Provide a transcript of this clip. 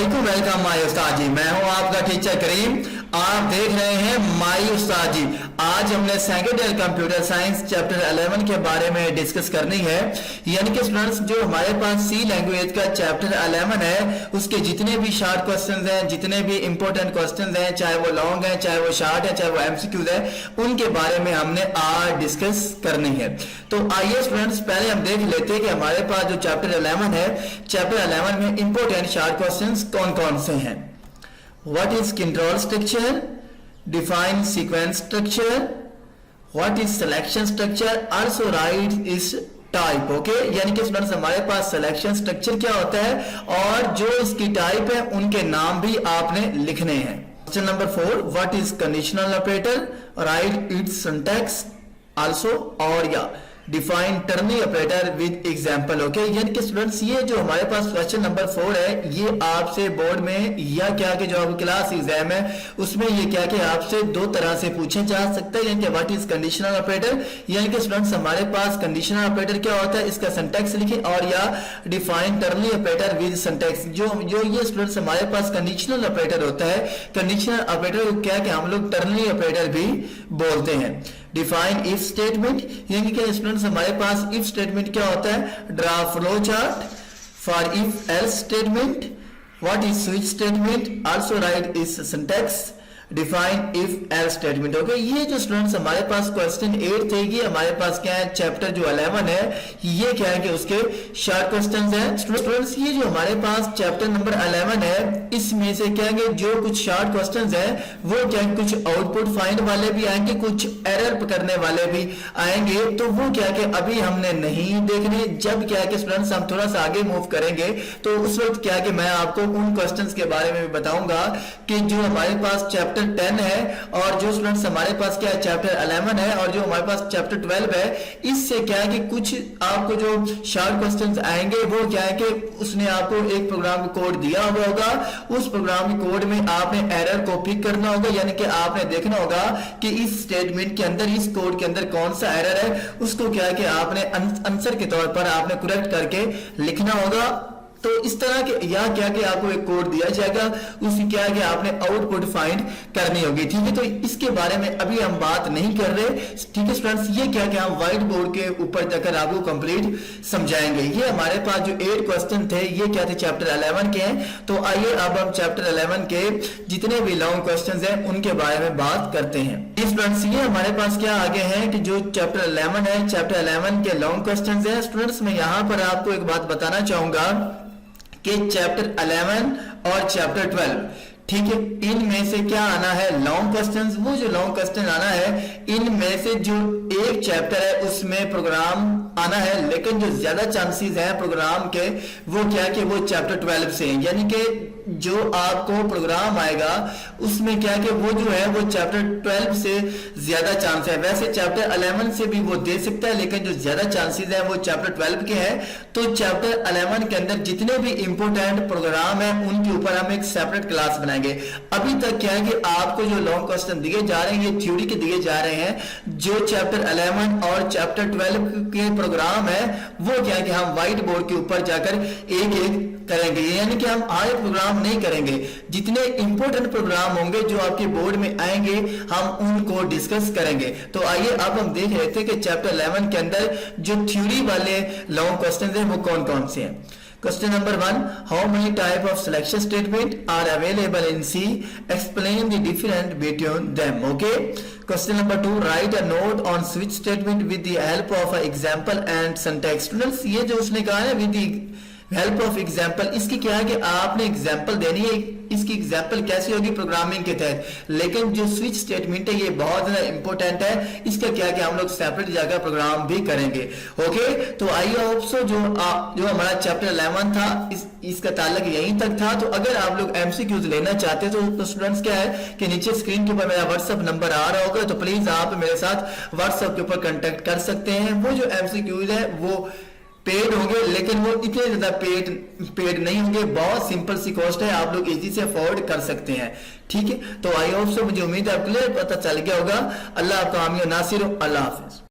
वालेकुम, welcome my उस्ताद जी। मैं हूं आपका टीचर करीम। आप देख रहे हैं माई उस्ताद जी। आज हमने second year computer science chapter 11 के बारे में डिस्कस करनी है। यानी कि स्टूडेंट्स, जो हमारे पास सी लैंग्वेज का चैप्टर 11 है, उसके जितने भी शॉर्ट क्वेश्चंस हैं, जितने भी इंपॉर्टेंट क्वेश्चंस हैं, चाहे वो लॉन्ग है, चाहे वो शॉर्ट है, चाहे वो एमसीक्यूज है, उनके बारे में हमने आज डिस्कस करनी है। तो आइए स्टूडेंट्स, पहले हम देख लेते हैं कि हमारे पास जो चैप्टर 11 है, चैप्टर 11 में इंपॉर्टेंट शॉर्ट क्वेश्चंस कौन कौन से हैं। What is control structure? Define sequence structure. What is selection structure? Also write is type. Okay, यानी कि स्टूडेंट्स, हमारे पास सिलेक्शन स्ट्रक्चर क्या होता है और जो इसकी टाइप है उनके नाम भी आपने लिखने हैं। Question number 4, what is conditional operator? Right it's syntax also. और या define turning operator with example. Okay, यानी कि स्टूडेंट्स, ये जो हमारे पास क्वेश्चन नंबर 4 है, ये आपसे बोर्ड में या क्या कि जो आपकी क्लास एग्जाम है उसमें ये क्या कि आपसे दो तरह से पूछे जा सकता है। यानी कि व्हाट इज कंडीशनल ऑपरेटर, यानी कि स्टूडेंट्स हमारे पास कंडीशनल ऑपरेटर क्या होता है, इसका सिंटैक्स लिखें। और या define turning operator with syntax. जो ये स्टूडेंट्स हमारे पास कंडीशनल ऑपरेटर होता है, कंडीशनल ऑपरेटर को क्या कि हम लोग टर्निंग ऑपरेटर भी बोलते हैं। डिफाइन इफ स्टेटमेंट, यानी कि स्टूडेंट्स हमारे पास इफ स्टेटमेंट क्या होता है, draw flow chart for if else statement. What is switch statement? Also right is syntax. Define if else statement. Okay, ये जो स्टूडेंट्स हमारे पास क्वेश्चन 8 थे, ये हमारे पास क्या है, चैप्टर जो 11 है, ये क्या है कि उसके शॉर्ट क्वेश्चंस हैं। स्टूडेंट्स, ये जो हमारे पास चैप्टर नंबर 11 है, इसमें से क्या है, जो कुछ शॉर्ट क्वेश्चंस हैं वो क्या है, कुछ आउटपुट फाइंड वाले भी आएंगे, कुछ एरर करने वाले भी आएंगे। तो वो क्या है कि अभी हमने नहीं देखने। जब क्या है कि स्टूडेंट्स हम थोड़ा सा आगे मूव करेंगे तो उस वक्त क्या है कि मैं आपको उन क्वेश्चंस के बारे में भी बताऊंगा कि जो हमारे पास चैप्टर 10 है और जो स्टूडेंट्स हमारे पास क्या है चैप्टर 11 है और जो हमारे पास चैप्टर 12 है, इससे क्या है कि कुछ आपको जो शॉर्ट क्वेश्चंस आएंगे वो क्या है कि उसने आपको एक प्रोग्राम कोड दिया हुआ होगा। उस प्रोग्राम कोड में आपने एरर को पिक करना होगा, यानी कि आपने देखना होगा कि इस स्टेटमेंट के अंदर, इस कोड के अंदर कौन सा एरर है, उसको क्या है कि आपने आंसर के तौर पर आपने करेक्ट करके लिखना होगा। तो इस तरह के या क्या कि आपको एक कोड दिया जाएगा, उसकी क्या है कि आपने आउटपुट फाइंड करनी होगी। ठीक है, तो इसके बारे में अभी हम बात नहीं कर रहे। ठीक है स्टूडेंट्स, ये क्या कि हम व्हाइट बोर्ड के ऊपर जाकर आपको कंप्लीट समझाएंगे। ये हमारे पास जो 8 क्वेश्चन थे, ये क्या थे, चैप्टर 11 के हैं। तो आइए अब हम चैप्टर 11 के जितने भी लॉन्ग क्वेश्चन हैं उनके बारे में बात करते हैं। स्टूडेंट्स, ये हमारे पास क्या आगे है कि जो चैप्टर 11 है, चैप्टर 11 के लॉन्ग क्वेश्चन है। स्टूडेंट्स, मैं यहां पर आपको एक बात बताना चाहूंगा कि चैप्टर 11 और चैप्टर 12, ठीक है, इनमें से क्या आना है, लॉन्ग क्वेश्चंस। वो जो लॉन्ग क्वेश्चन आना है, इनमें से जो एक चैप्टर है उसमें प्रोग्राम आना है, लेकिन जो ज्यादा चांसेस हैं प्रोग्राम के, वो क्या है कि वो चैप्टर 12 से हैं। यानी कि जो आपको प्रोग्राम आएगा उसमें क्या है कि वो जो है वो चैप्टर 12 से ज्यादा चांस है। वैसे चैप्टर 11 से भी वो दे सकता है, लेकिन जो ज्यादा चांसेस है वो चैप्टर 12 के हैं। तो चैप्टर 11 के अंदर जितने भी इंपोर्टेंट प्रोग्राम है उनके ऊपर हम एक सेपरेट क्लास बनाएंगे। अभी तक क्या है कि आपको जो लॉन्ग क्वेश्चन दिए जा रहे हैं, ये थ्योरी के दिए जा रहे हैं। जो चैप्टर 11 और चैप्टर 12 के प्रोग्राम है वो क्या है कि हम व्हाइट बोर्ड के ऊपर जाकर एक एक करेंगे। यानी कि हम आए प्रोग्राम नहीं करेंगे, जितने इंपॉर्टेंट प्रोग्राम होंगे जो आपके बोर्ड में आएंगे हम उनको डिस्कस करेंगे। तो आइए अब हम देख रहे थे कि चैप्टर 11 के अंदर जो थ्योरी वाले लॉन्ग क्वेश्चन हैं वो कौन कौन से हैं। Question number 1, how many type of selection statement are available in C? Explain the difference between them. Okay. Question number 2, write a note on switch statement with the help of an example and syntax. Students, ये जो उसने कहा है with the help of example, इसकी क्या है कि आपने एग्जाम्पल देनी है। इसकी एग्जाम्पल कैसी होगी, प्रोग्रामिंग के तहत। लेकिन जो स्विच स्टेटमेंट है ये बहुत ज्यादा इंपॉर्टेंट है, इसका क्या है कि हम लोग सेपरेट जगह प्रोग्राम भी करेंगे। ओके, तो आइए ऑप्शो जो हमारा चैप्टर 11 था, इसका ताल्लुक यहीं तक था। तो अगर आप लोग एमसीक्यूज लेना चाहते हैं तो स्टूडेंट्स क्या है कि नीचे स्क्रीन के ऊपर मेरा व्हाट्सएप नंबर आ रहा होगा, तो प्लीज आप मेरे साथ व्हाट्सएप के ऊपर कांटेक्ट कर सकते हैं। वो जो एमसीक्यूज है वो पेड होंगे, लेकिन वो इतने ज्यादा पेड नहीं होंगे। बहुत सिंपल सी कॉस्ट है, आप लोग इजी से अफोर्ड कर सकते हैं। ठीक है, तो आई होप सो, मुझे उम्मीद है आपको पता चल गया होगा। अल्लाह आपका हामी और नासिर हो। अल्लाह हाफिज।